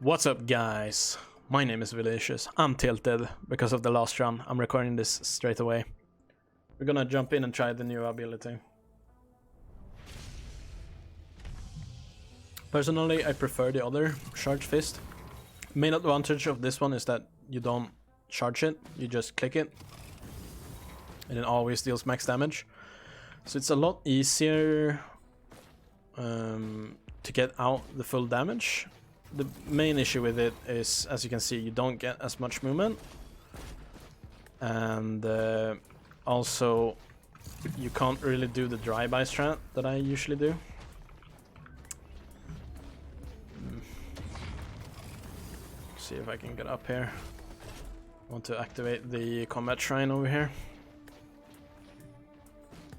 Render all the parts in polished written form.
What's up, guys? My name is Vilicious. I'm tilted because of the last run. I'm recording this straight away. We're gonna jump in and try the new ability. Personally, I prefer the other charge fist. Main advantage of this one is that you don't charge it, you just click it, and it always deals max damage. So it's a lot easier to get out the full damage. The main issue with it is, as you can see, you don't get as much movement, and also you can't really do the drive-by strat that I usually do. See if I can get up here. I want to activate the combat shrine over here.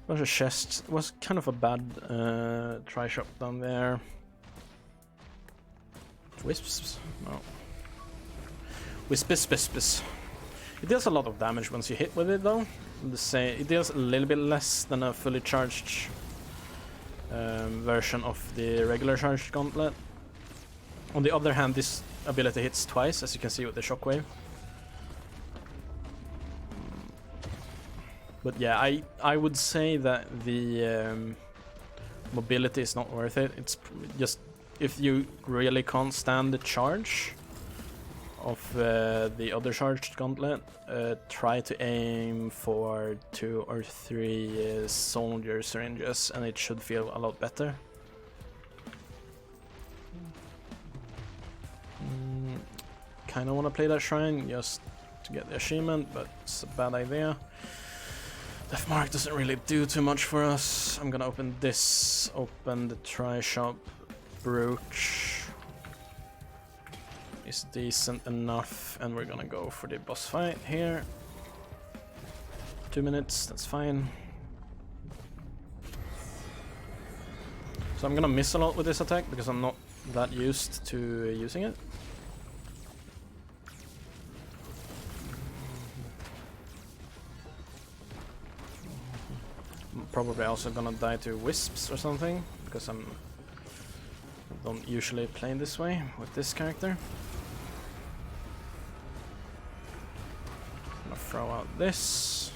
Bunch of chests. It was kind of a bad try shop down there. Wisps? No. Wispis. It deals a lot of damage once you hit with it, though. It deals a little bit less than a fully charged version of the regular charged gauntlet. On the other hand, this ability hits twice, as you can see with the shockwave. But yeah, I would say that the mobility is not worth it. It's just, if you really can't stand the charge of the other charged gauntlet, try to aim for 2 or 3 soldier syringes and it should feel a lot better. Kinda wanna play that shrine just to get the achievement, but it's a bad idea. Death Mark doesn't really do too much for us. I'm gonna open this, open the try shop. Brooch is decent enough, and we're gonna go for the boss fight here. 2 minutes, that's fine. So I'm gonna miss a lot with this attack because I'm not that used to using it. I'm probably also gonna die to wisps or something because I don't usually play this way with this character. I'm gonna throw out this.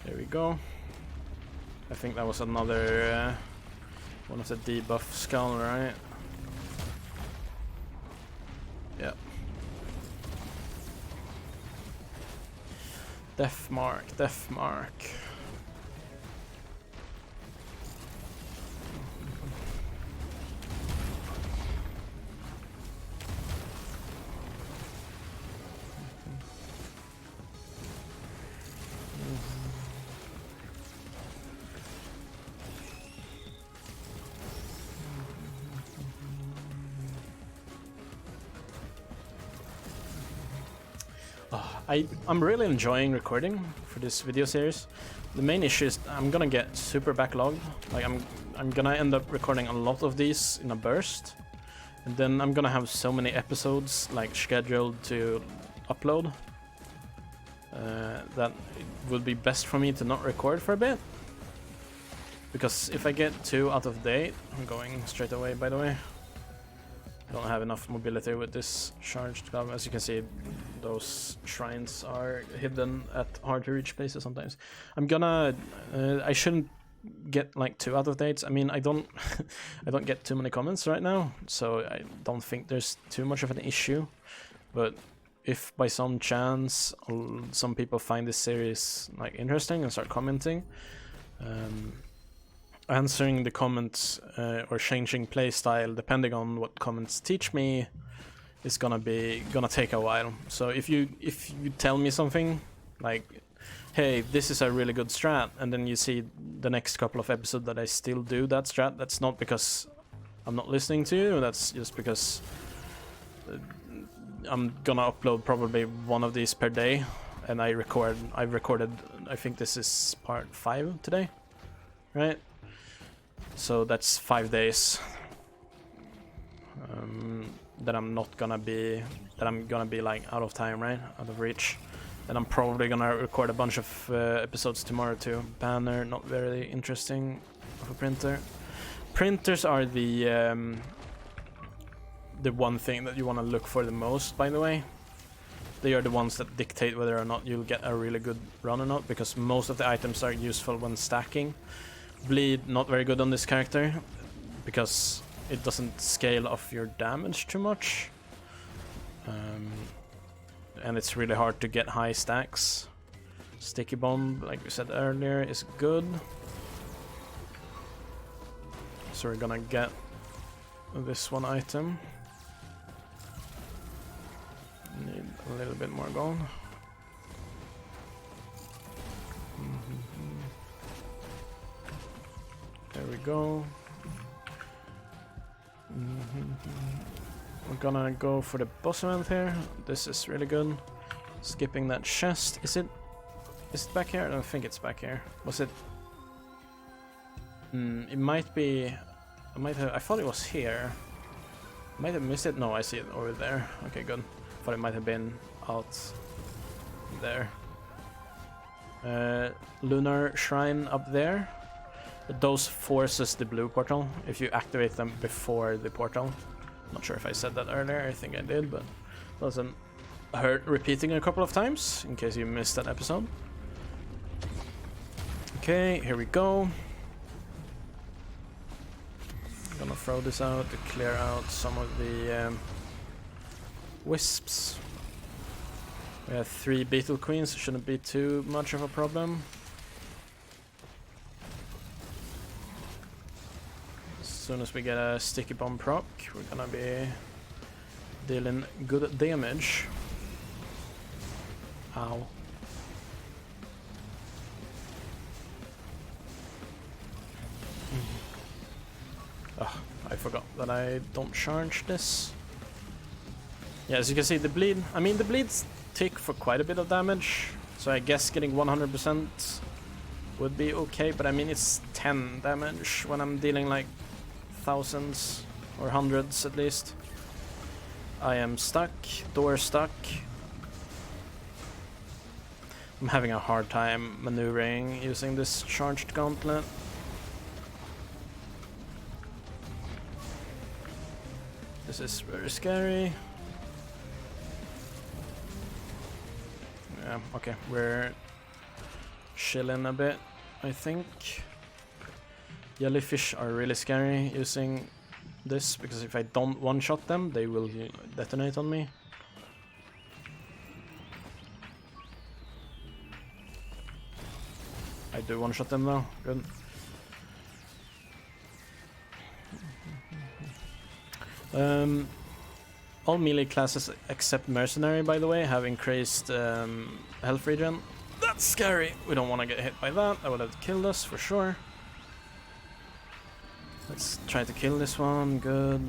There we go. I think that was another one of the debuff skull, right? Yeah. Death Mark. I'm really enjoying recording for this video series. The main issue is I'm gonna get super backlogged. Like I'm gonna end up recording a lot of these in a burst, and then I'm gonna have so many episodes like scheduled to upload that it would be best for me to not record for a bit. Because if I get 2 out of date, I'm going straight away, by the way. I don't have enough mobility with this charged glove. As you can see, those shrines are hidden at hard to reach places sometimes. I'm gonna I shouldn't get like 2 out of dates. I mean, I don't I don't get too many comments right now, so I don't think there's too much of an issue. But if by some chance some people find this series like interesting and start commenting, answering the comments or changing playstyle depending on what comments teach me is gonna take a while. So if you tell me something like, hey, this is a really good strat, and then you see the next couple of episodes that I still do that strat, that's not because I'm not listening to you, that's just because I'm gonna upload probably one of these per day, and I've recorded, I think this is part 5 today, right? So that's 5 days that I'm gonna be like out of time, right? Out of reach. And I'm probably gonna record a bunch of episodes tomorrow too. Banner, not very interesting of a printer. Printers are the one thing that you want to look for the most, by the way. They are the ones that dictate whether or not you'll get a really good run or not, because most of the items are useful when stacking. Bleed, not very good on this character, because it doesn't scale off your damage too much. And it's really hard to get high stacks. Sticky Bomb, like we said earlier, is good. So we're gonna get this one item. Need a little bit more gold. There we go. We're gonna go for the boss event here. This is really good. Skipping that chest. Is it back here? I don't think it's back here. Was it? It might be. I thought it was here. Might have missed it. No, I see it over there. Okay, good. Thought it might have been out there. Lunar Shrine up there. Those forces the blue portal if you activate them before the portal. Not sure if I said that earlier. I think I did, but doesn't hurt repeating a couple of times in case you missed that episode. Okay, here we go. I'm gonna throw this out to clear out some of the wisps. We have 3 beetle queens, so shouldn't be too much of a problem. As soon as we get a sticky bomb proc, we're gonna be dealing good damage. Ow. Oh, I forgot that I don't charge this. Yeah, as you can see, the bleed. I mean, the bleeds tick for quite a bit of damage, so I guess getting 100% would be okay, but I mean, it's 10 damage when I'm dealing like thousands or hundreds at least. I am stuck, door stuck. I'm having a hard time maneuvering using this charged gauntlet. This is very scary. Yeah, okay, we're chilling a bit, I think. Jellyfish are really scary using this, because if I don't one-shot them, they will detonate on me. I do one-shot them though, good. All melee classes except Mercenary, by the way, have increased health regen. That's scary! We don't want to get hit by that. That would have killed us for sure. Let's try to kill this one. Good.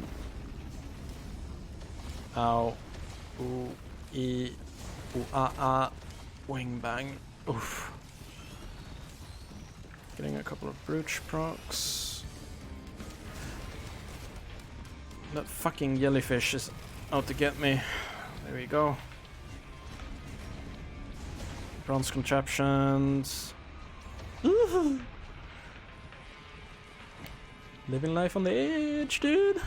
Ow. Ooh. E. Ooh. Ah. Ah. Wing bang. Oof. Getting a couple of brooch procs. That fucking jellyfish is out to get me. There we go. Bronze contraptions. Ooh. Living life on the edge, dude.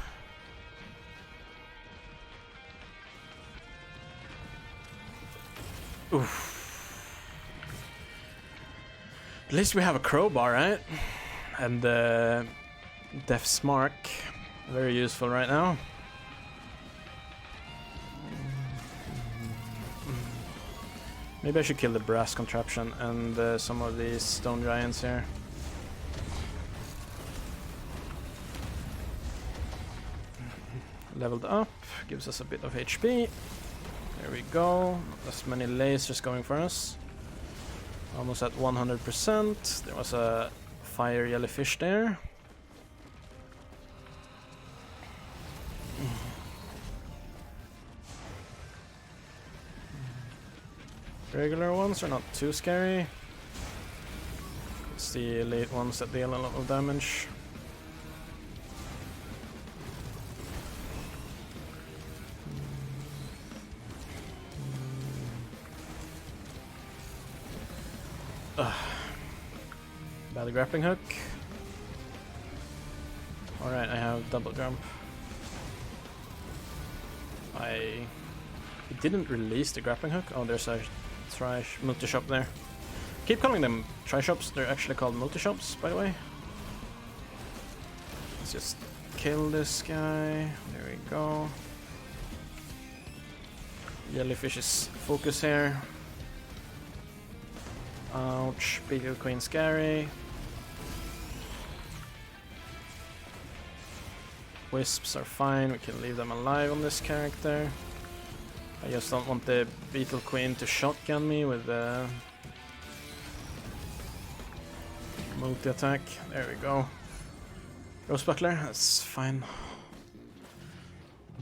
Oof. At least we have a crowbar, right? And Death's Mark. Very useful right now. Maybe I should kill the brass contraption and some of these stone giants here. Leveled up, gives us a bit of HP. There we go. Not as many lasers going for us. Almost at 100%. There was a fire jellyfish there. Regular ones are not too scary. It's the elite ones that deal a lot of damage. Bad grappling hook. Alright, I have double jump. It didn't release the grappling hook. Oh, there's a multi-shop there. Keep calling them tri-shops. They're actually called multi-shops, by the way. Let's just kill this guy. There we go. Jellyfish's focus here. Ouch. Beetle Queen scary. Wisps are fine. We can leave them alive on this character. I just don't want the Beetle Queen to shotgun me with the multi-attack. There we go. Rose Buckler, that's fine.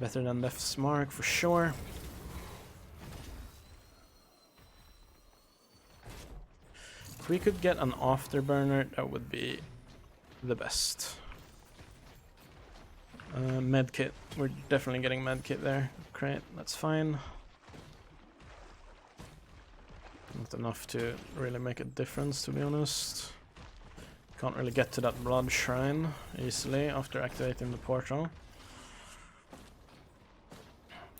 Better than Death's Mark for sure. If we could get an afterburner, that would be the best. Medkit, we're definitely getting medkit there. Great, that's fine. Not enough to really make a difference, to be honest. Can't really get to that blood shrine easily after activating the portal.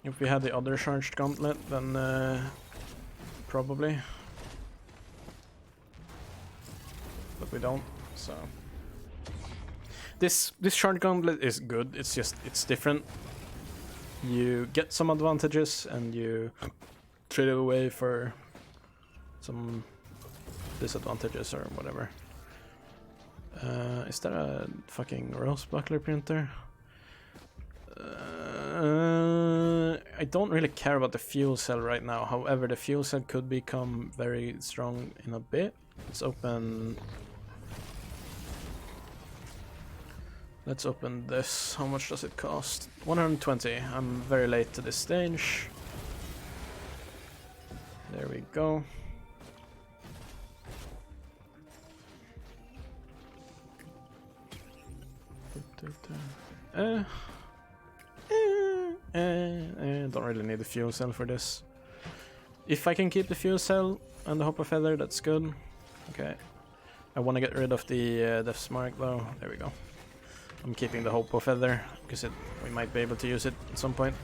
If we had the other charged gauntlet, then probably. But we don't, so. This charged gauntlet is good, it's different. You get some advantages and you trade it away for some disadvantages or whatever. Is there a fucking Rose Buckler printer? I don't really care about the fuel cell right now. However, the fuel cell could become very strong in a bit. Let's open this. How much does it cost? 120. I'm very late to this stage. There we go. Don't really need the fuel cell for this. If I can keep the fuel cell and the Hopper Feather, that's good. Okay. I want to get rid of the Death's Mark though. There we go. I'm keeping the Hopper Feather because we might be able to use it at some point.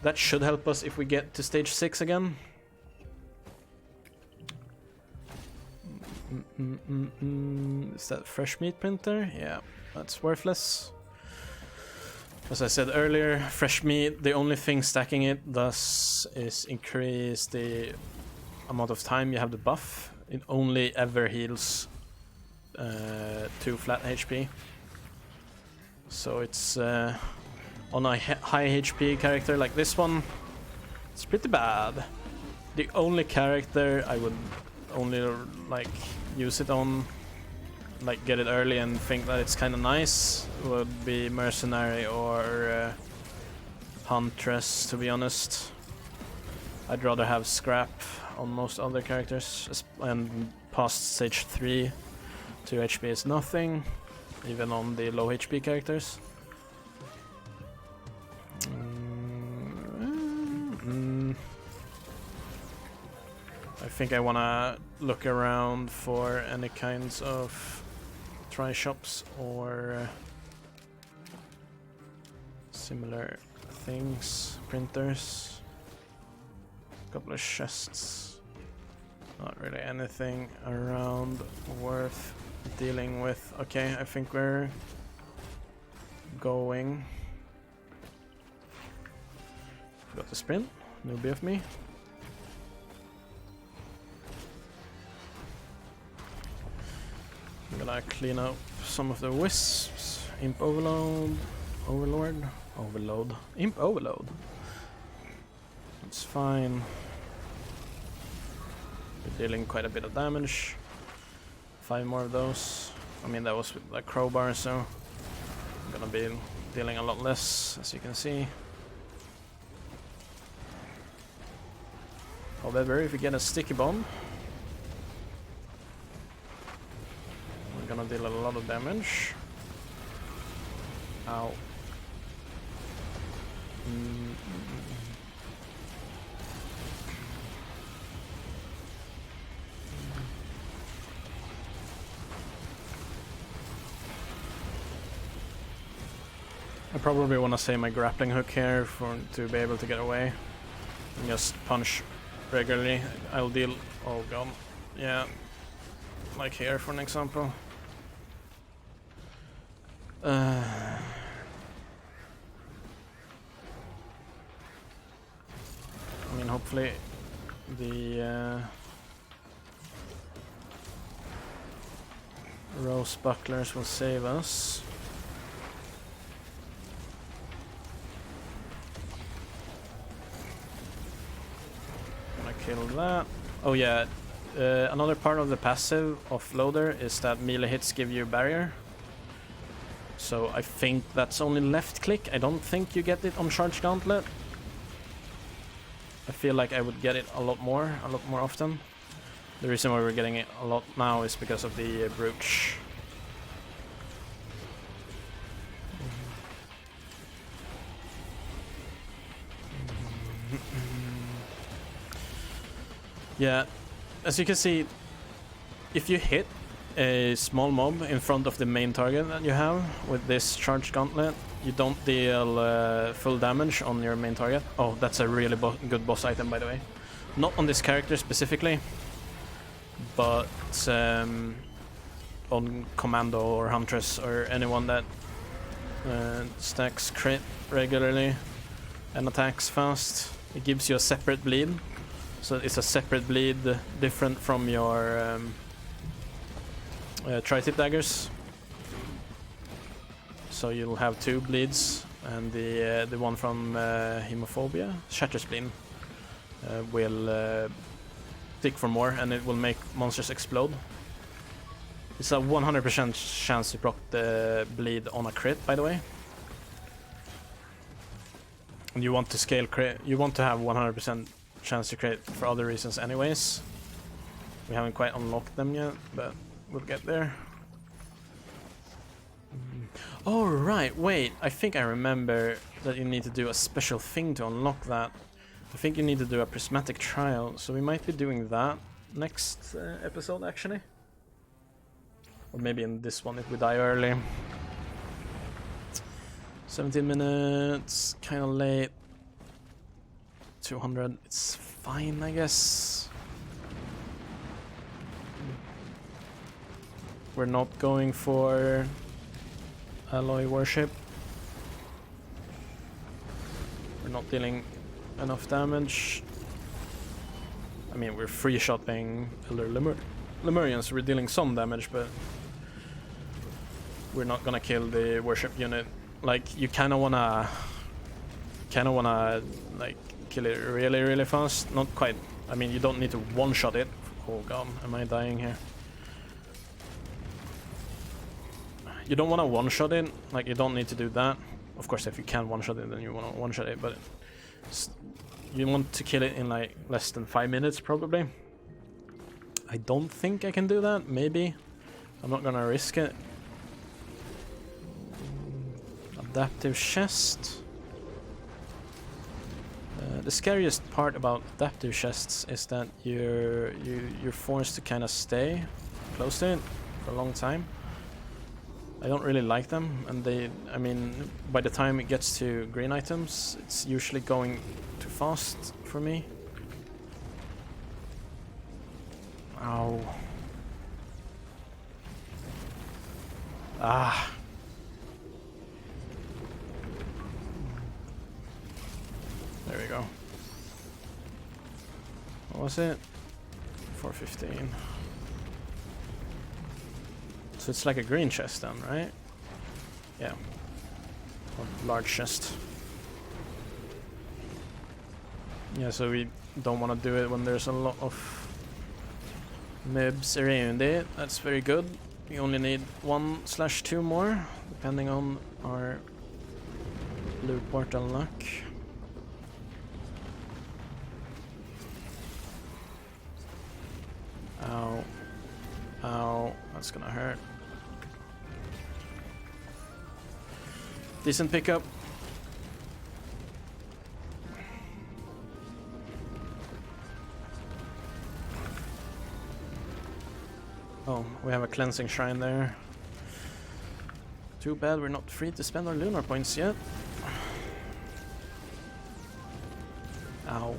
That should help us if we get to stage 6 again. Is that fresh meat printer? Yeah, that's worthless. As I said earlier, fresh meat, the only thing stacking it does is increase the amount of time you have the buff. It only ever heals 2 flat HP. So it's on a high HP character like this one, it's pretty bad. The only character I would only like use it on, like get it early and think that it's kind of nice, would be Mercenary or Huntress, to be honest. I'd rather have Scrap on most other characters, and past stage 3 2 HP is nothing, even on the low HP characters. I think I wanna look around for any kinds of tri-shops or similar things. Printers, a couple of chests. Not really anything around worth dealing with. Okay, I think we're going. Forgot to sprint. Newbie of me. I'm gonna clean up some of the wisps. Imp Overload. Overload. Imp Overload. It's fine. We're dealing quite a bit of damage. 5 more of those. I mean, that was with like crowbar, so I'm gonna be dealing a lot less, as you can see. However, if we get a sticky bomb, we're gonna deal a lot of damage. Ow. I probably want to save my grappling hook here to be able to get away and just punch regularly. I'll deal. Oh god, yeah, like here for an example. I mean, hopefully the rose bucklers will save us. Kill that. Oh yeah, another part of the passive of Loader is that melee hits give you barrier. So I think that's only left click. I don't think you get it on Charge Gauntlet. I feel like I would get it a lot more often. The reason why we're getting it a lot now is because of the brooch. Yeah, as you can see, if you hit a small mob in front of the main target that you have with this Charged Gauntlet, you don't deal full damage on your main target. Oh, that's a really good boss item, by the way. Not on this character specifically, but on Commando or Huntress or anyone that stacks crit regularly and attacks fast. It gives you a separate bleed. So it's a separate bleed different from your tri-tip daggers. So you'll have 2 bleeds, and the one from Hemophobia, Shatter Spleen, will tick for more, and it will make monsters explode. It's a 100% chance to proc the bleed on a crit, by the way. And you want to scale crit. You want to have 100% chance to crit for other reasons anyways. We haven't quite unlocked them yet, but we'll get there. Oh right, wait, I think I remember that you need to do a special thing to unlock that. I think you need to do a prismatic trial, so we might be doing that next episode actually. Or maybe in this one if we die early. 17 minutes, kinda late. 200, it's fine, I guess. We're not going for alloy worship. We're not dealing enough damage. I mean, we're free-shotting Elder Lemurians, we're dealing some damage, but we're not gonna kill the worship unit. Like, you kinda wanna like kill it really, really fast. Not quite. I mean, you don't need to one-shot it. Oh god, am I dying here? You don't want to one-shot it. Like, you don't need to do that. Of course, if you can one-shot it, then you want to one-shot it. But you want to kill it in like less than 5 minutes, probably. I don't think I can do that. Maybe. I'm not gonna risk it. Adaptive chest. The scariest part about adaptive chests is that you're forced to kind of stay close to it for a long time. I don't really like them, and I mean, by the time it gets to green items, it's usually going too fast for me. Ow. Ah. There we go. What was it? 415. So it's like a green chest then, right? Yeah. A large chest. Yeah, so we don't want to do it when there's a lot of mobs around it. That's very good. We only need 1/2 more, depending on our blue portal luck. Ow. Ow. That's gonna hurt. Decent pickup. Oh, we have a cleansing shrine there. Too bad we're not free to spend our lunar points yet. Ow.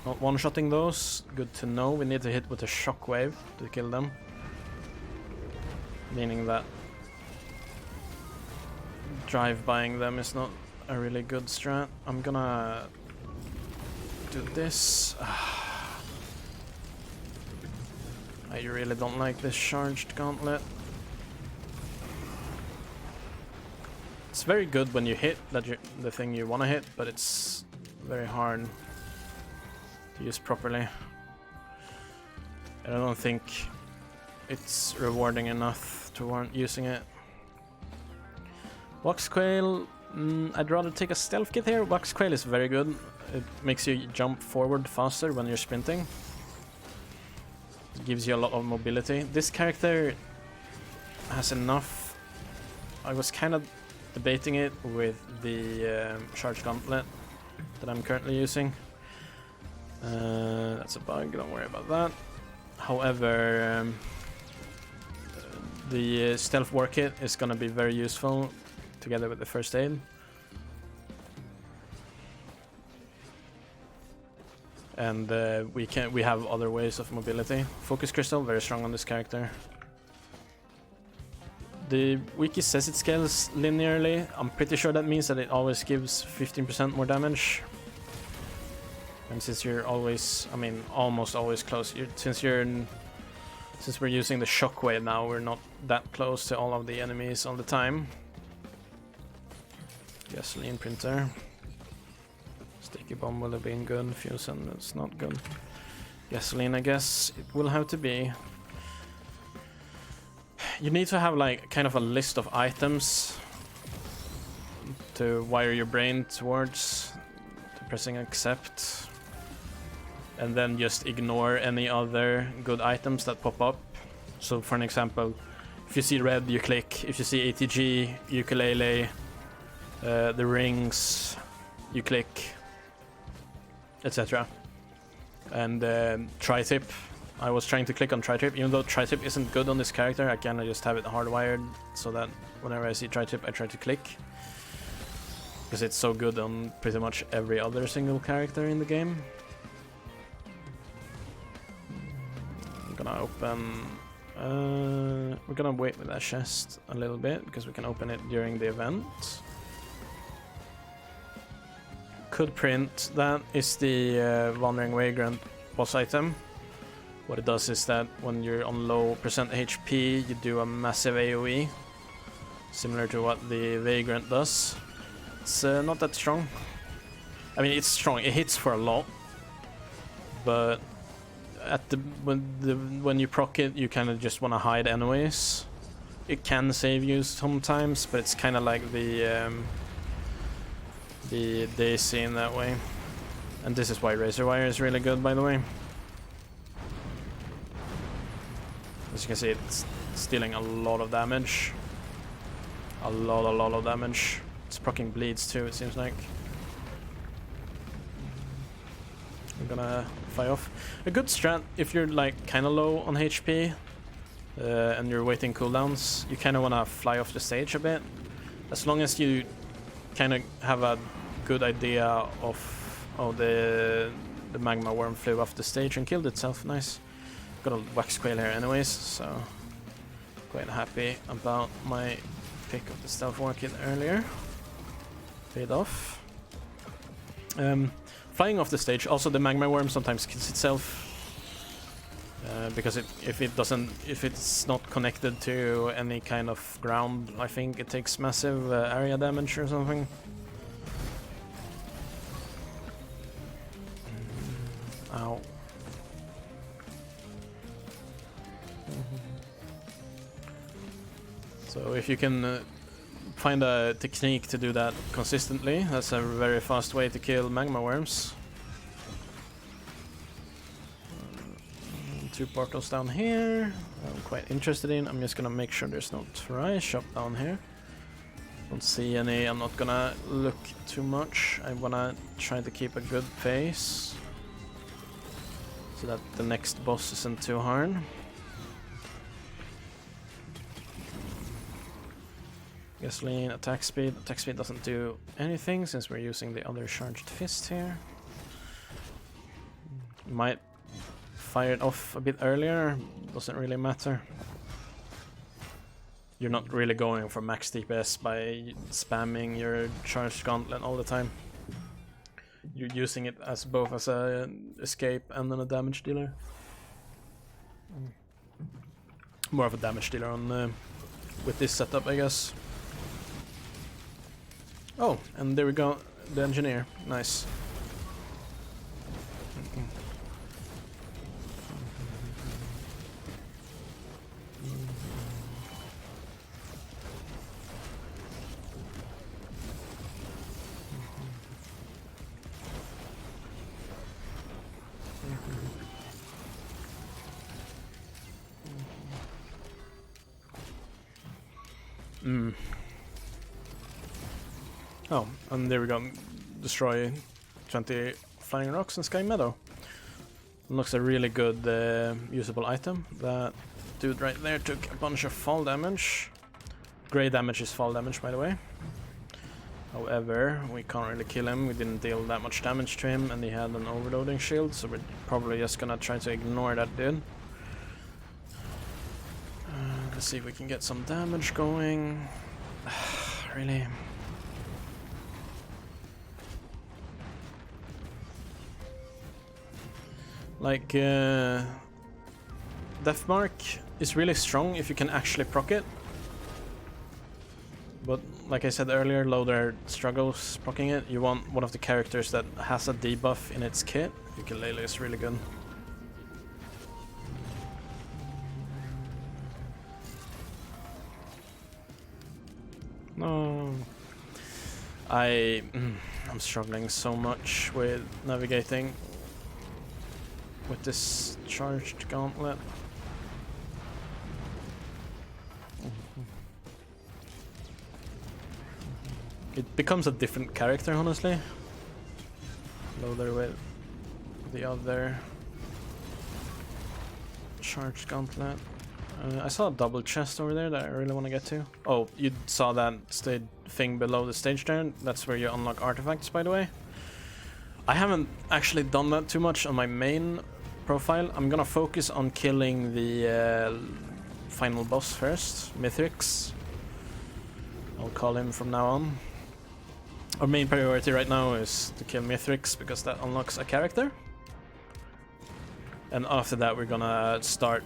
Not one-shotting those. Good to know. We need to hit with a shockwave to kill them. Meaning that drive-buying them is not a really good strat. I'm gonna do this. I really don't like this charged gauntlet. It's very good when you hit the thing you want to hit, but it's very hard to use properly. And I don't think it's rewarding enough to warrant using it. Wax Quail, I'd rather take a stealth kit here. Wax Quail is very good. It makes you jump forward faster when you're sprinting. It gives you a lot of mobility. This character has enough. I was kind of debating it with the charge gauntlet that I'm currently using. That's a bug, don't worry about that. However, the stealth war kit is going to be very useful together with the first aid. And we have other ways of mobility. Focus crystal, very strong on this character. The wiki says it scales linearly. I'm pretty sure that means that it always gives 15% more damage. And since you're always, I mean, almost always close, since we're using the shockwave now, we're not that close to all of the enemies all the time. Gasoline printer. Sticky bomb will have been good. Fusion, that's not good. Gasoline, I guess it will have to be. You need to have like kind of a list of items to wire your brain towards, to pressing accept, and then just ignore any other good items that pop up. So for an example, if you see red, you click. If you see ATG, ukulele, the rings, you click, etc. And tri-tip, I was trying to click on tri-tip, even though tri-tip isn't good on this character. I kind of just have it hardwired so that whenever I see tri-tip, I try to click, because it's so good on pretty much every other single character in the game. I'm gonna open. We're gonna wait with that chest a little bit because we can open it during the event. Could print. That is the Wandering Vagrant boss item. What it does is that when you're on low percent HP, you do a massive AoE, similar to what the Vagrant does. It's not that strong. I mean, it's strong. It hits for a lot, but at when you proc it, you kind of just want to hide anyways. It can save you sometimes, but it's kind of like the Daisy in that way. And this is why Razor Wire is really good, by the way. As you can see, it's dealing a lot of damage. A lot of damage. It's proccing bleeds too, it seems like. I'm gonna fire off. A good strat if you're like kind of low on HP and you're waiting cooldowns, you kind of want to fly off the stage a bit. As long as you kind of have a good idea of, oh, the magma worm flew off the stage and killed itself. Nice. Got a wax quail here anyways, so quite happy about my pick of the stealth war kit earlier. Paid off. Flying off the stage, also the magma worm sometimes kills itself because if it's not connected to any kind of ground, I think it takes massive area damage or something. Ow. So if you can find a technique to do that consistently, that's a very fast way to kill magma worms. 2 portals down here. I'm quite interested in. I'm just gonna make sure there's no try shop down here. Don't see any. I'm not gonna look too much. I wanna try to keep a good pace so that the next boss isn't too hard. Gasoline, attack speed. Attack speed doesn't do anything since we're using the other charged fist here. Might fire it off a bit earlier, doesn't really matter. You're not really going for max DPS by spamming your charged gauntlet all the time. You're using it as both as a escape and then a damage dealer. More of a damage dealer on with this setup, I guess. Oh, and there we go, the engineer. Nice. Oh, and there we go. Destroy 20 flying rocks in Sky Meadow. Looks a really good usable item. That dude right there took a bunch of fall damage. Grey damage is fall damage, by the way. However, we can't really kill him. We didn't deal that much damage to him, and he had an overloading shield, so we're probably just gonna try to ignore that dude. Let's see if we can get some damage going. Really? Like, Deathmark is really strong if you can actually proc it. But like I said earlier, Loader struggles proccing it. You want one of the characters that has a debuff in its kit. Ukulele is really good. No, I'm struggling so much with navigating with this charged gauntlet. It becomes a different character, honestly. Loader with the other charged gauntlet. I saw a double chest over there that I really want to get to. Oh, you saw that thing below the stage there? That's where you unlock artifacts, by the way. I haven't actually done that too much on my main profile. I'm gonna focus on killing the final boss first, Mithrix. I'll call him from now on. Our main priority right now is to kill Mithrix because that unlocks a character. And after that we're gonna start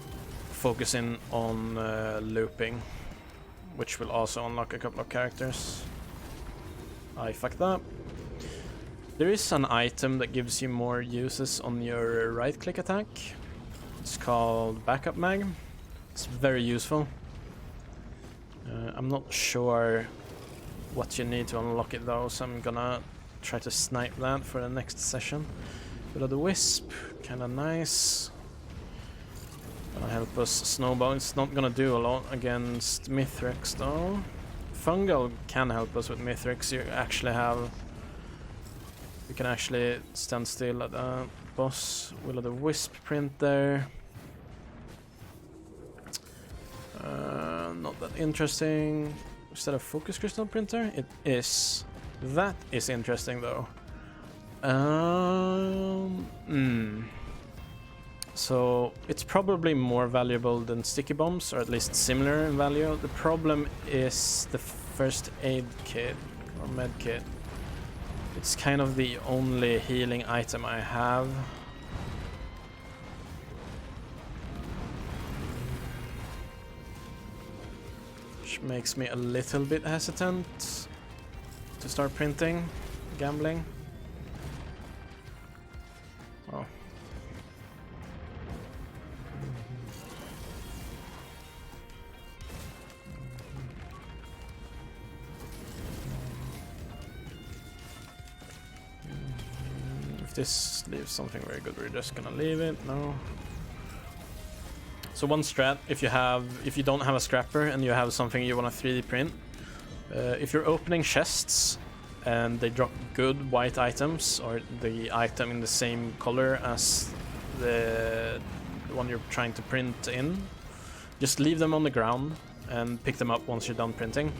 focusing on looping, which will also unlock a couple of characters. I fucked up. There is an item that gives you more uses on your right click attack. It's called Backup Mag. It's very useful. I'm not sure what you need to unlock it though, so I'm gonna try to snipe that for the next session. Will-o'-the-wisp, kinda nice. Gonna help us snowball. It's not gonna do a lot against Mithrix though. Fungal can help us with Mithrix. You can actually stand still at the boss. Will-o'-the-wisp print there. Not that interesting. Is that a focus crystal printer? It is. That is interesting though. So it's probably more valuable than sticky bombs, or at least similar in value. The problem is the first aid kit or med kit. It's kind of the only healing item I have. Which makes me a little bit hesitant to start printing, gambling. Oh. If this leaves something very good, we're just gonna leave it. No. So one strat, if you don't have a scrapper and you have something you want to 3D print, if you're opening chests and they drop good white items or the item in the same color as the one you're trying to print in, just leave them on the ground and pick them up once you're done printing.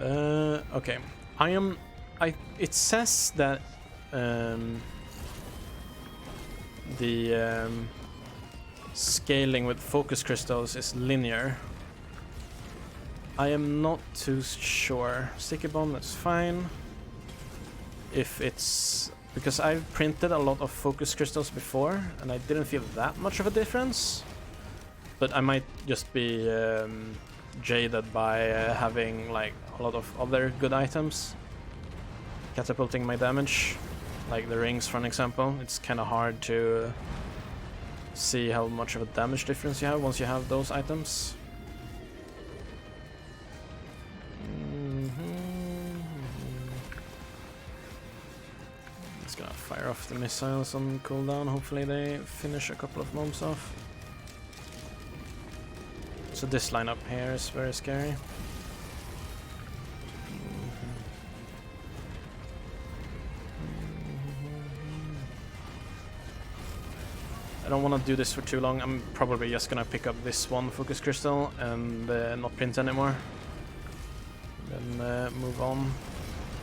Okay. It says that the scaling with focus crystals is linear. I am not too sure. Sticky bomb, that's fine. If it's... because I've printed a lot of focus crystals before, and I didn't feel that much of a difference. But I might just be jaded by having like a lot of other good items catapulting my damage, like the rings for an example. It's kind of hard to see how much of a damage difference you have once you have those items. Just gonna fire off the missiles on cooldown. Hopefully they finish a couple of mobs off. So this lineup here is very scary. I don't want to do this for too long. I'm probably just gonna pick up this one focus crystal and not print anymore. Then move on.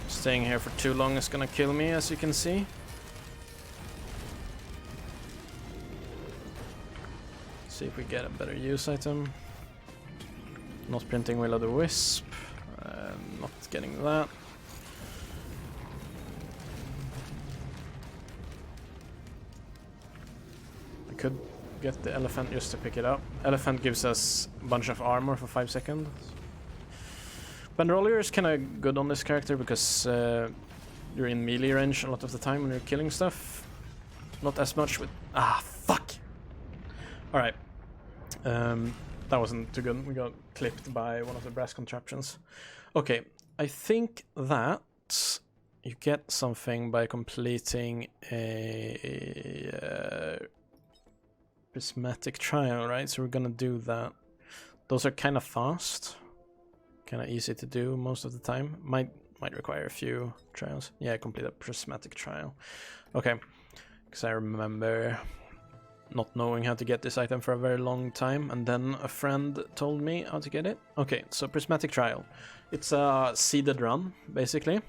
Staying here for too long is gonna kill me, as you can see. See if we get a better use item. Not printing Will of the Wisp. Not getting that. I could get the elephant just to pick it up. Elephant gives us a bunch of armor for 5 seconds. Bandolier is kind of good on this character because you're in melee range a lot of the time when you're killing stuff. Not as much with... ah, fuck! Alright. That wasn't too good. We got clipped by one of the brass contraptions. Okay, I think that you get something by completing a prismatic trial, right? So we're gonna do that. Those are kind of fast. Kind of easy to do most of the time. Might require a few trials. Yeah, complete a prismatic trial. Okay, because I remember not knowing how to get this item for a very long time, and then a friend told me how to get it. Okay, so prismatic trial. It's a seeded run, basically.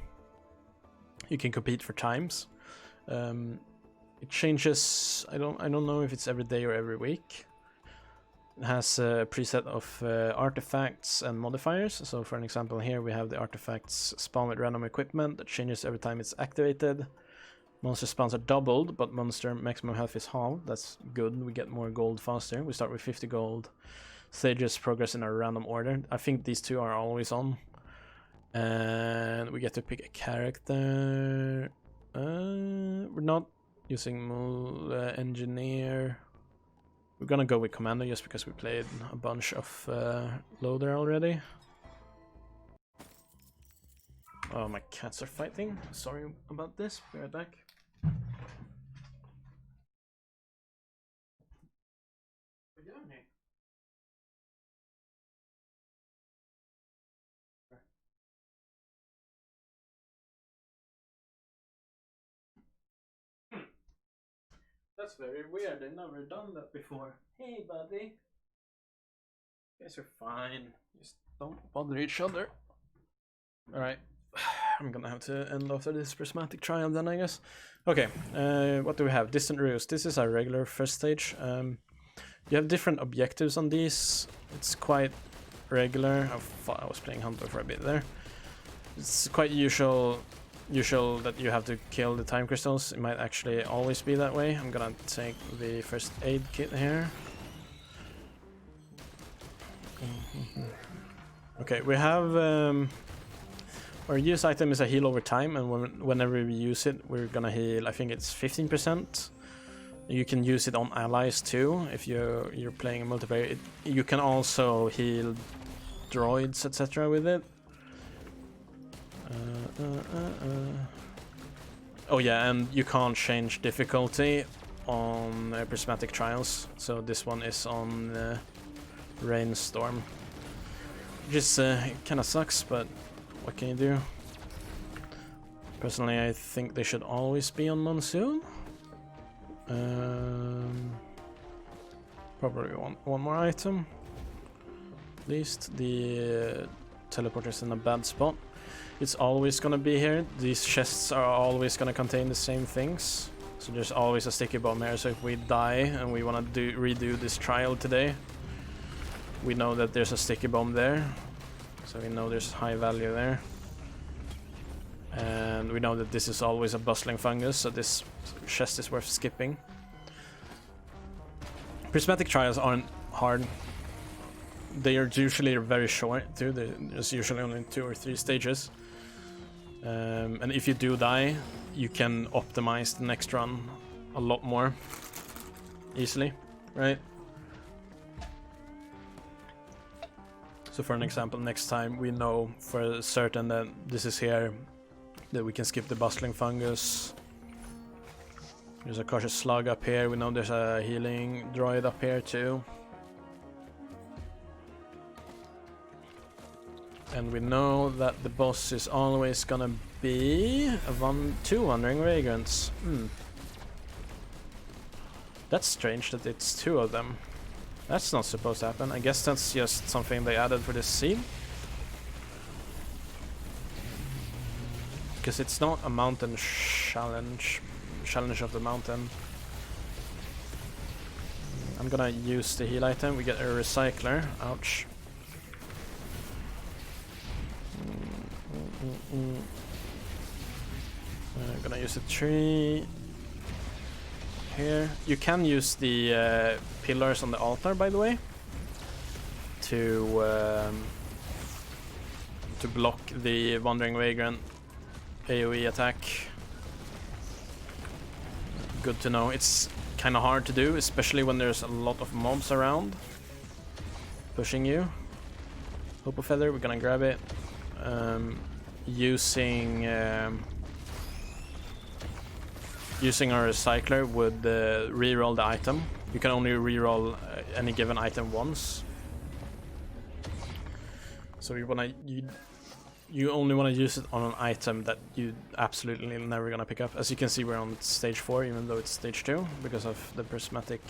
You can compete for times. It changes. I don't know if it's every day or every week. It has a preset of artifacts and modifiers. So for an example here we have the artifacts spawn with random equipment that changes every time it's activated. Monster spawns are doubled, but monster maximum health is halved. That's good, we get more gold faster. We start with 50 gold. Stages progress in a random order. I think these two are always on. And we get to pick a character. We're not using engineer. We're gonna go with commander just because we played a bunch of loader already. Oh, my cats are fighting. Sorry about this. Be right back. That's very weird. I've never done that before. Hey, buddy. You guys are fine. Just don't bother each other. Alright. I'm gonna have to end after this prismatic trial then, I guess. Okay, what do we have? Distant Roost. This is our regular first stage. You have different objectives on these. It's quite regular. I was playing Hunter for a bit there. It's quite usual that you have to kill the time crystals. It might actually always be that way. I'm gonna take the first aid kit here. Okay, we have our use item is a heal over time, and whenever we use it, we're gonna heal. I think it's 15%. You can use it on allies too if you're playing a multiplayer. You can also heal droids, etc. with it. Oh yeah, and you can't change difficulty on prismatic trials. So this one is on Rainstorm. Just kind of sucks, but what can you do? Personally, I think they should always be on Monsoon. Probably one more item. At least the teleporter's in a bad spot. It's always gonna be here. These chests are always gonna contain the same things. So there's always a sticky bomb here. So if we die and we wanna redo this trial today, we know that there's a sticky bomb there. So we know there's high value there. And we know that this is always a bustling fungus, so this chest is worth skipping. Prismatic trials aren't hard. They are usually very short too. There's usually only 2 or 3 stages. And if you do die, you can optimize the next run a lot more easily, right? So for an example, next time we know for certain that this is here, that we can skip the bustling fungus. There's a cautious slug up here. We know there's a healing droid up here too. And we know that the boss is always gonna be 2 wandering vagrants. That's strange that it's 2 of them. That's not supposed to happen. I guess that's just something they added for this scene. Because it's not a mountain challenge of the mountain. I'm gonna use the heal item. We get a recycler. Ouch. I'm gonna use a tree here. You can use the pillars on the altar, by the way, to block the wandering vagrant AoE attack. Good to know. It's kind of hard to do, especially when there's a lot of mobs around pushing you. Hope feather, we're gonna grab it. Using our recycler would reroll the item. You can only reroll any given item once. So you only want to use it on an item that you absolutely never gonna pick up. As you can see, we're on stage 4, even though it's stage 2, because of the prismatic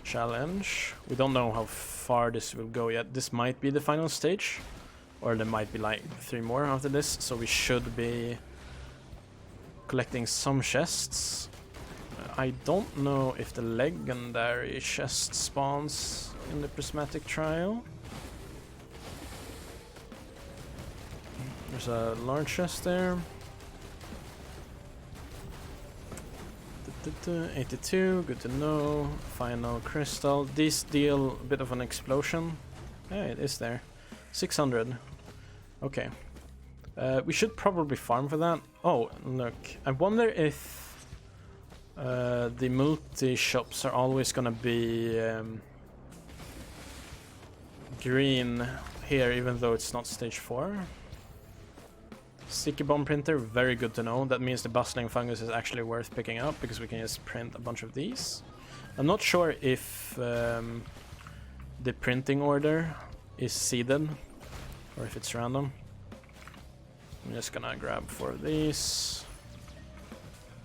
challenge. We don't know how far this will go yet. This might be the final stage, or there might be like 3 more after this, so we should be collecting some chests. I don't know if the legendary chest spawns in the prismatic trial. There's a large chest there. 82, good to know. Final crystal. These deal a bit of an explosion. Yeah, it is there. 600. Okay. We should probably farm for that. Oh, look. I wonder if the multi-shops are always gonna be green here, even though it's not stage 4. Sticky bomb printer, very good to know. That means the bustling fungus is actually worth picking up, because we can just print a bunch of these. I'm not sure if the printing order is seeded or if it's random. I'm just gonna grab 4 of these.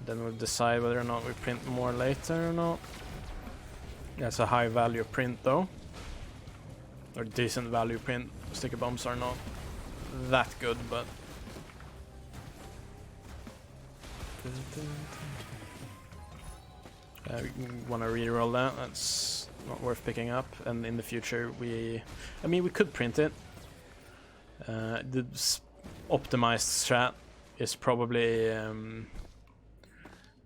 Then we'll decide whether or not we print more later or not. That's a high value print though. Or decent value print. Sticky bombs are not that good, but we want to reroll that. That's not worth picking up. And in the future, we could print it. The optimized strat is probably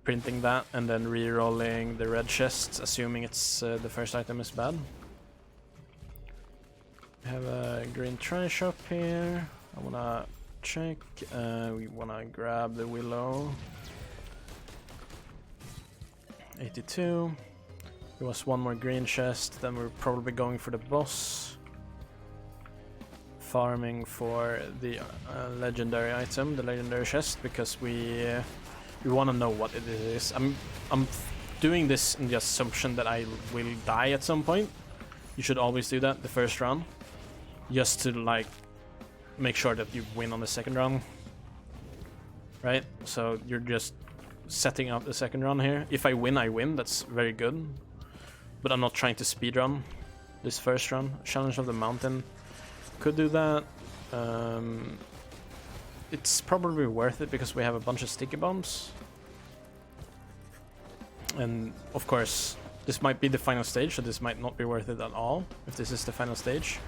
printing that and then re-rolling the red chests, assuming it's the first item is bad. We have a green tri-shop here. I wanna check. We wanna grab the willow. 82. There was 1 more green chest. Then we're probably going for the boss. Farming for the legendary item, the legendary chest, because we want to know what it is. I'm doing this in the assumption that I will die at some point. You should always do that the first run, just to like make sure that you win on the second run, right? So you're just setting up the second run here. If I win, I win. That's very good. But I'm not trying to speedrun this first run. Challenge of the mountain could do that. It's probably worth it because we have a bunch of sticky bombs. And of course, this might be the final stage, so this might not be worth it at all if this is the final stage.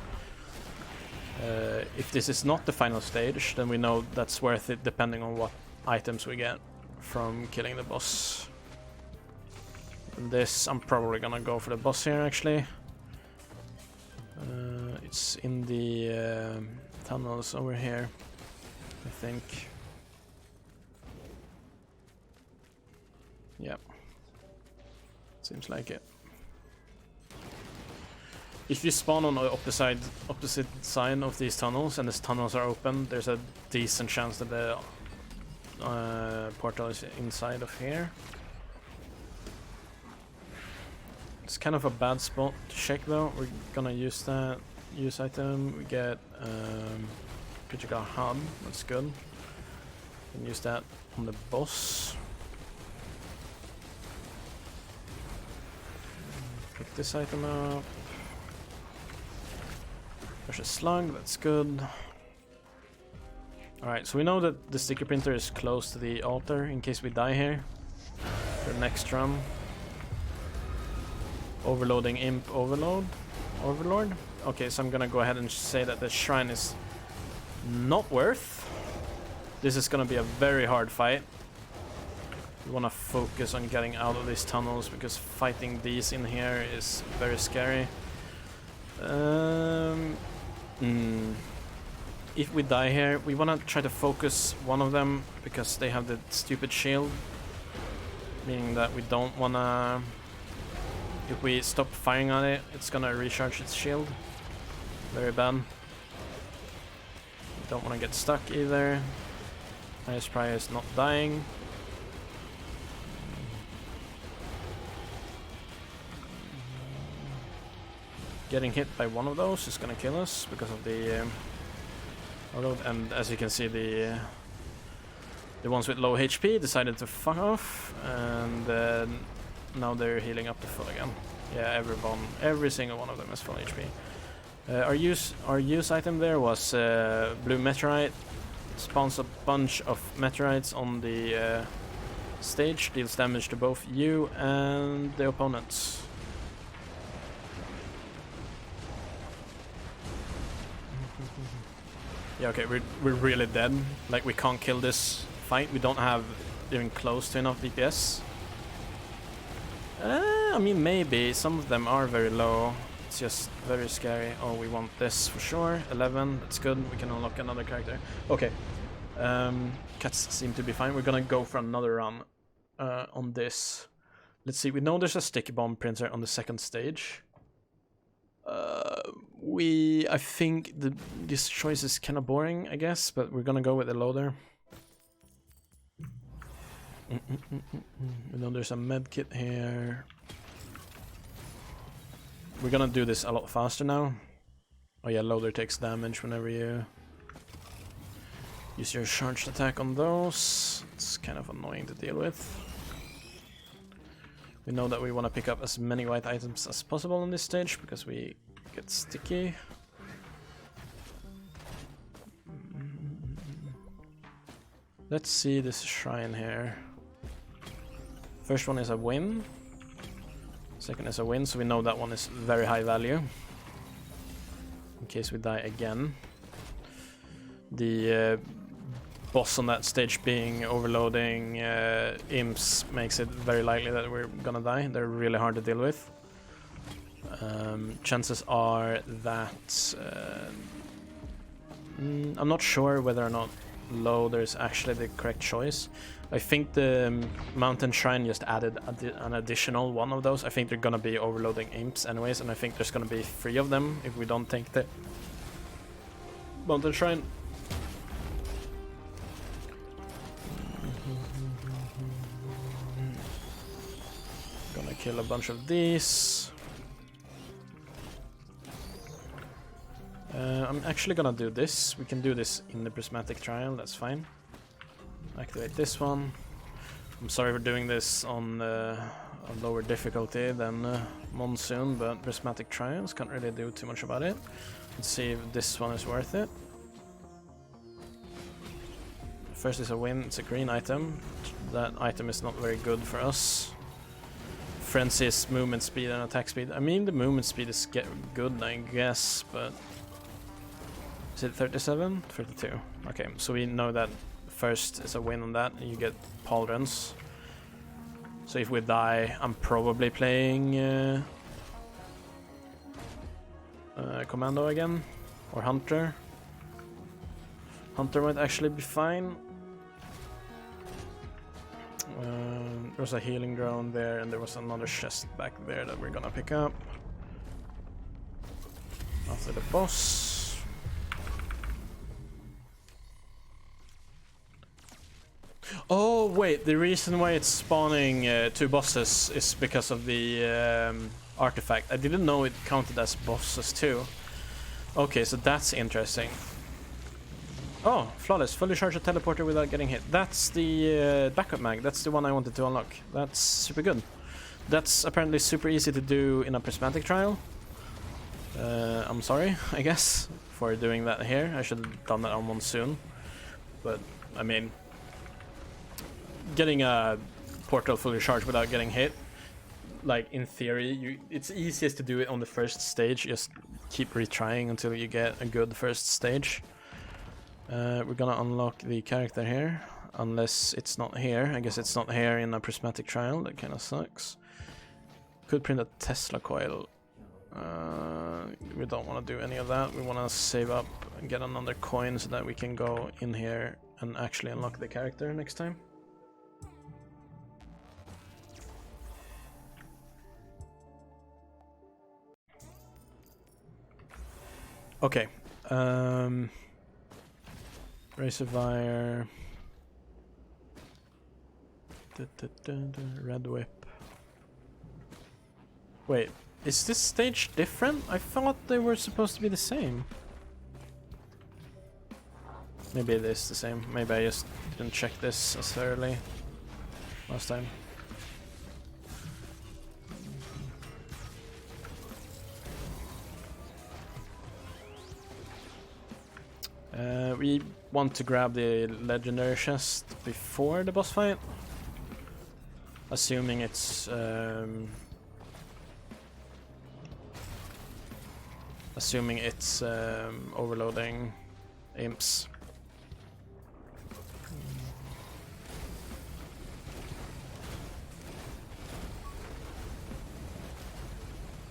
If this is not the final stage, then we know that's worth it depending on what items we get from killing the boss. And this, I'm probably gonna go for the boss here actually. It's in the tunnels over here, I think. Yep. Seems like it. If you spawn on the opposite side of these tunnels and these tunnels are open, there's a decent chance that the portal is inside of here. It's kind of a bad spot to check though. We're gonna use that. Use item. We get critical hub. That's good. We can use that on the boss. Pick this item up. There's a slug, that's good. Alright, so we know that the sticker printer is close to the altar in case we die here. For the next run. Overloading imp overlord. Okay, so I'm gonna go ahead and say that the shrine is not worth. This is gonna be a very hard fight. We wanna focus on getting out of these tunnels because fighting these in here is very scary. If we die here, we wanna try to focus one of them because they have the stupid shield. Meaning that we don't wanna... If we stop firing on it, it's gonna recharge its shield. Very bad. Don't wanna get stuck either. Highest prize not dying. Getting hit by one of those is gonna kill us because of the overload, and as you can see, the ones with low HP decided to fuck off, and now they're healing up to full again. Yeah, every single one of them is full HP. Our use item there was blue meteorite. Spawns a bunch of meteorites on the stage, deals damage to both you and the opponents. Yeah, okay, we're really dead. Like, we can't kill this fight. We don't have even close to enough DPS. I mean, maybe. Some of them are very low. It's just very scary. Oh, we want this for sure. 11, that's good. We can unlock another character. Okay. Cats seem to be fine. We're gonna go for another run on this. Let's see, we know there's a sticky bomb printer on the second stage. I think this choice is kind of boring, I guess, but we're gonna go with the loader. We know there's a med kit here. We're gonna do this a lot faster now. Oh yeah, loader takes damage whenever you use your charged attack on those. It's kind of annoying to deal with. We know that we want to pick up as many white items as possible on this stage because we get sticky. Let's see this shrine here. First one is a win. Second is a win, so we know that one is very high value. In case we die again. The boss on that stage being overloading imps makes it very likely that we're gonna die. They're really hard to deal with. Chances are that... I'm not sure whether or not loader is actually the correct choice. I think the mountain shrine just added an additional one of those. I think they're gonna be overloading imps anyways, and I think there's gonna be 3 of them if we don't take the mountain shrine. Gonna kill a bunch of these. I'm actually gonna do this. We can do this in the prismatic trial, that's fine. Activate this one. I'm sorry for doing this on a lower difficulty than Monsoon, but prismatic trials can't really do too much about it. Let's see if this one is worth it. First is a win, it's a green item. That item is not very good for us. Frenzy's movement speed and attack speed. I mean, the movement speed is good, I guess, but... Is it 37? 32. Okay, so we know that first is a win on that, and you get pauldrons. So if we die, I'm probably playing Commando again, or Hunter. Hunter might actually be fine. There was a healing drone there, and there was another chest back there that we're gonna pick up after the boss. Oh wait, the reason why it's spawning 2 bosses is because of the artifact. I didn't know it counted as bosses too. Okay, so that's interesting. Oh, flawless, fully charged a teleporter without getting hit. That's the backup mag, that's the one I wanted to unlock. That's super good. That's apparently super easy to do in a prismatic trial. I'm sorry, I guess, for doing that here. I should have done that on Monsoon. But, I mean, getting a portal fully charged without getting hit, like, in theory, it's easiest to do it on the first stage. Just keep retrying until you get a good first stage. We're gonna unlock the character here, unless it's not here. I guess it's not here in a prismatic trial, that kinda sucks. Could print a Tesla coil. We don't want to do any of that. We want to save up and get another coin so that we can go in here and actually unlock the character next time. Okay. Razorwire. Red whip. Wait, is this stage different? I thought they were supposed to be the same. Maybe it is the same. Maybe I just didn't check this as thoroughly last time. We want to grab the legendary chest before the boss fight, assuming it's overloading imps.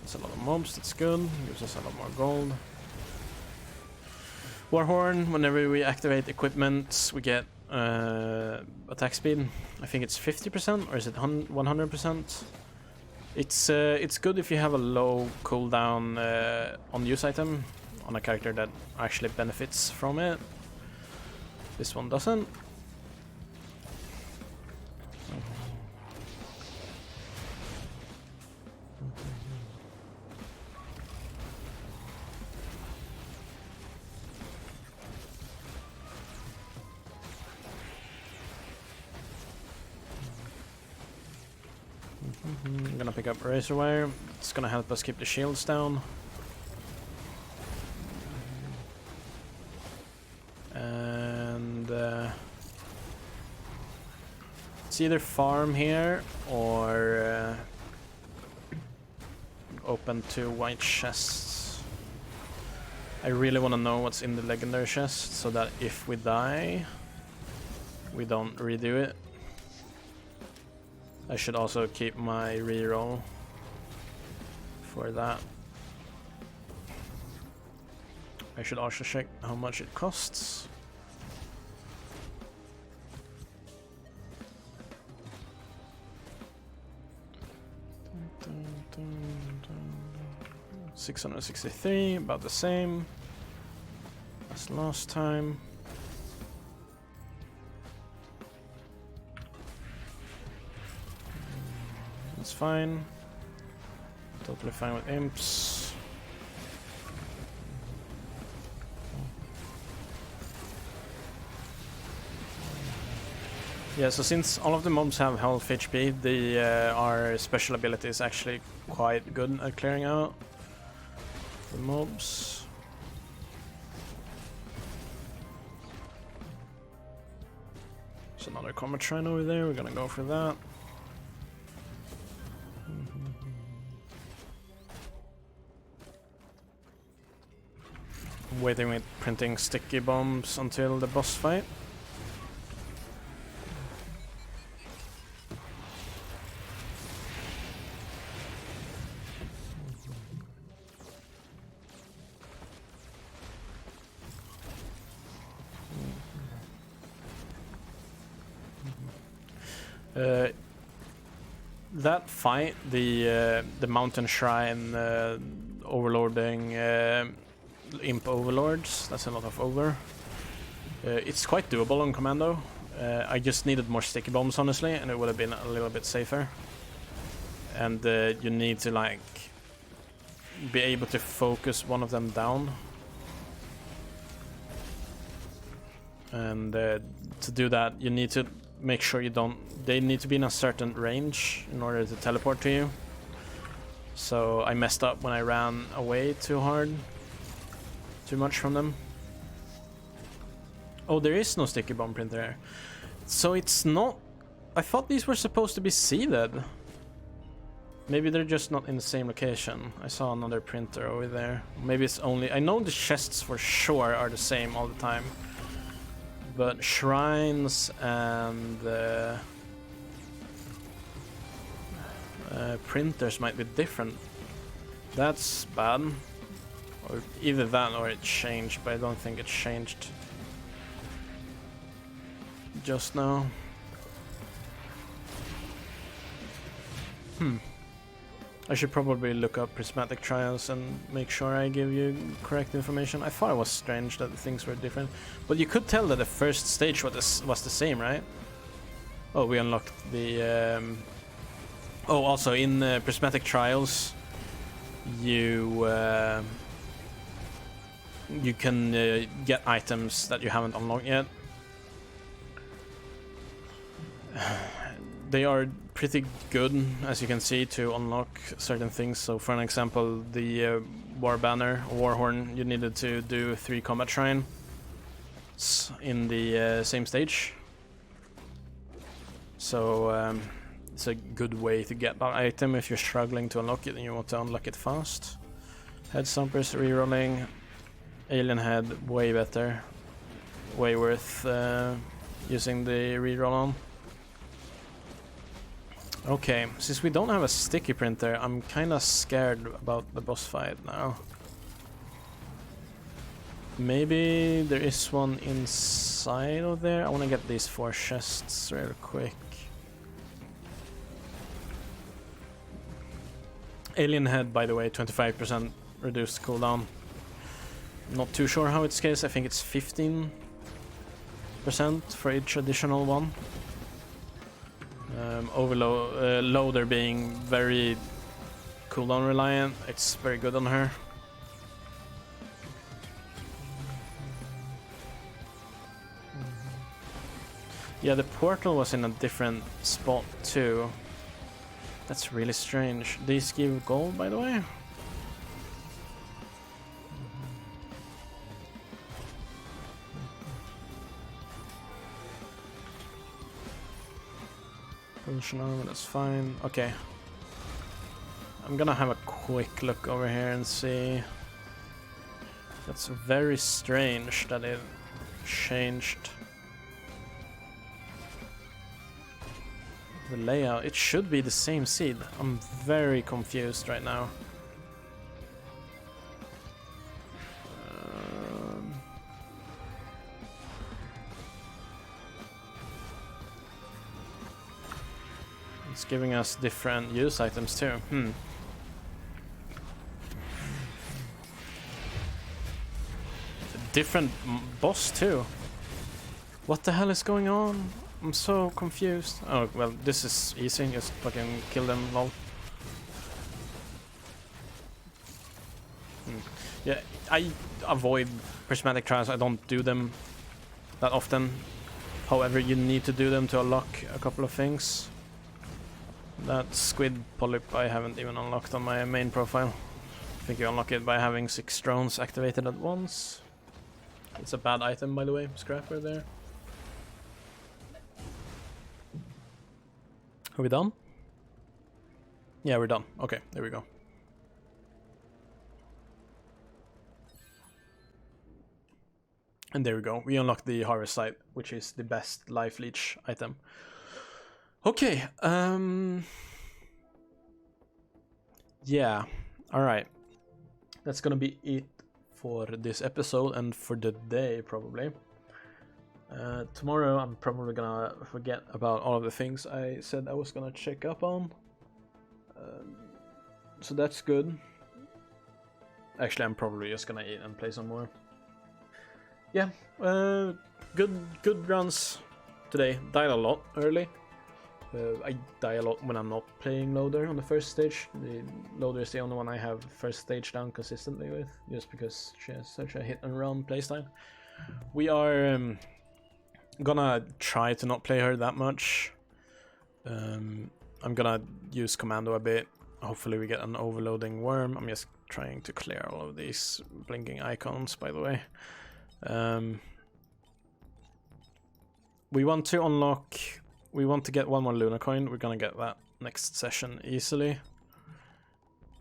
That's a lot of mobs, that's good, gives us a lot more gold. Warhorn, whenever we activate equipment, we get attack speed. I think it's 50%, or is it 100%? It's good if you have a low cooldown on use item on a character that actually benefits from it. This one doesn't. I'm gonna pick up razor wire. It's gonna help us keep the shields down. And it's either farm here or open 2 white chests. I really want to know what's in the legendary chest so that if we die, we don't redo it. I should also keep my reroll for that. I should also check how much it costs. $663, about the same as last time. That's fine. Totally fine with imps. Yeah, so since all of the mobs have health HP, our special ability is actually quite good at clearing out the mobs. There's another Comet Shrine over there, we're gonna go for that. Waiting with printing sticky bombs until the boss fight. That fight, the mountain shrine overlording imp overlords, that's a lot of over. It's quite doable on commando. I just needed more sticky bombs, honestly, and it would have been a little bit safer. And you need to like be able to focus one of them down. And to do that, you need to make sure you don't... They need to be in a certain range in order to teleport to you. So I messed up when I ran away too much from them. Oh, there is no sticky bomb printer there. So it's not... I thought these were supposed to be seeded. Maybe they're just not in the same location. I saw another printer over there. Maybe it's only... I know the chests for sure are the same all the time. But shrines and printers might be different. That's bad. Or either that or it changed, but I don't think it changed just now. I should probably look up prismatic trials and make sure I give you correct information. I thought it was strange that the things were different, but you could tell that the first stage was the same, right? Oh, we unlocked the... Oh, also in prismatic trials, you can get items that you haven't unlocked yet. They are pretty good, as you can see, to unlock certain things. So for an example, the war banner, war horn, you needed to do 3 combat shrines in the same stage. So it's a good way to get that item if you're struggling to unlock it and you want to unlock it fast. Head stompers, rerolling, alien head, way better, way worth using the reroll on. Okay, since we don't have a sticky printer, I'm kinda scared about the boss fight now. Maybe there is one inside of there. I wanna get these 4 chests real quick. Alien head, by the way, 25% reduced cooldown. Not too sure how it scales. I think it's 15% for each additional one. Loader being very cooldown reliant, it's very good on her. Yeah, the portal was in a different spot too. That's really strange. These give gold, by the way? Functional, that's fine. Okay. I'm gonna have a quick look over here and see. That's very strange that it changed the layout. It should be the same seed. I'm very confused right now. It's giving us different use items too. Different boss too. What the hell is going on? I'm so confused. Oh, well, this is easy. Just fucking kill them, lol. Yeah, I avoid prismatic trials. I don't do them that often. However, you need to do them to unlock a couple of things. That squid polyp I haven't even unlocked on my main profile. I think you unlock it by having 6 drones activated at once. It's a bad item, by the way, scrapper there. Are we done? Yeah, we're done. Okay, there we go. And there we go. We unlocked the harvest site, which is the best life leech item. Okay, yeah, alright. That's gonna be it for this episode and for the day, probably. Tomorrow I'm probably gonna forget about all of the things I said I was gonna check up on. So that's good. Actually, I'm probably just gonna eat and play some more. Yeah, good runs today. Died a lot early. I die a lot when I'm not playing loader on the first stage. The loader is the only one I have first stage down consistently with, just because she has such a hit and run playstyle. We are gonna try to not play her that much. I'm gonna use commando a bit. Hopefully we get an overloading worm. I'm just trying to clear all of these blinking icons, by the way. We want to unlock... We want to get one more Luna coin. We're gonna get that next session easily.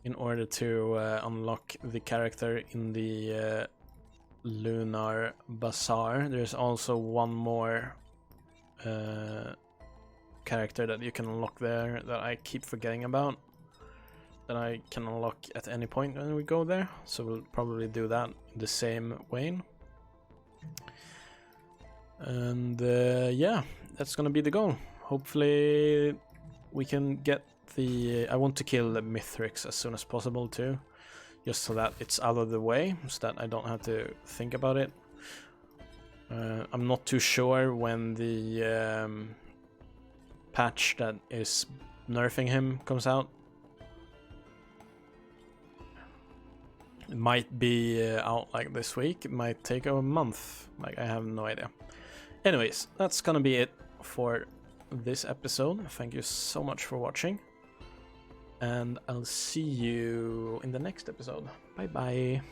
In order to unlock the character in the Lunar Bazaar. There's also one more character that you can unlock there that I keep forgetting about. That I can unlock at any point when we go there. So we'll probably do that in the same way. And yeah, that's gonna be the goal. Hopefully we can get the... I want to kill the Mithrix as soon as possible too. Just so that it's out of the way, so that I don't have to think about it. I'm not too sure when the patch that is nerfing him comes out. It might be out like this week. It might take a month. Like, I have no idea. Anyways, that's gonna be it for this episode. Thank you so much for watching. And I'll see you in the next episode. Bye bye.